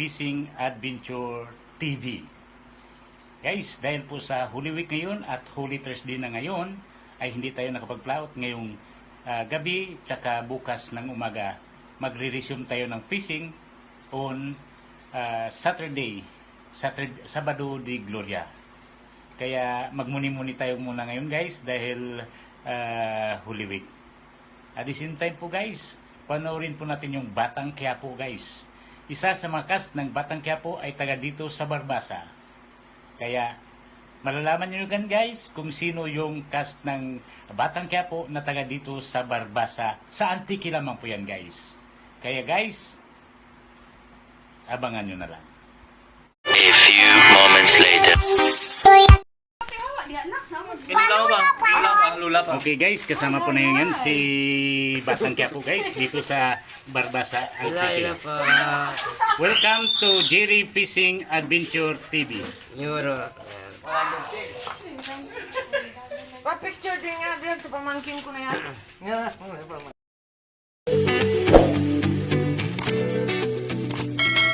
Fishing Adventure TV. Guys, dahil po sa Holy Week ngayon at Holy Thursday na ngayon, ay hindi tayo nakapag-plout ngayong gabi, tsaka bukas ng umaga. Magre-resume tayo ng fishing on Sabado de Gloria. Kaya magmuni-muni tayo muna ngayon guys dahil Holy Week. At the same time po guys, panoorin po natin yung Batang Quiapo guys. Isa sa mga cast ng Batang Quiapo ay taga dito sa Barbasa. Kaya malalaman nyo gan guys kung sino yung cast ng Batang Quiapo na taga dito sa Barbasa. Sa Antique lamang po yan guys. Kaya guys, abangan nyo na lang. A few moments later. Okay guys, kasama po na yun si Batang Quiapo guys dito sa Barbasa Antique. Welcome to Jerry Fishing Adventure TV. Pa-picture din nga diyan sa pamangkin ko na yan.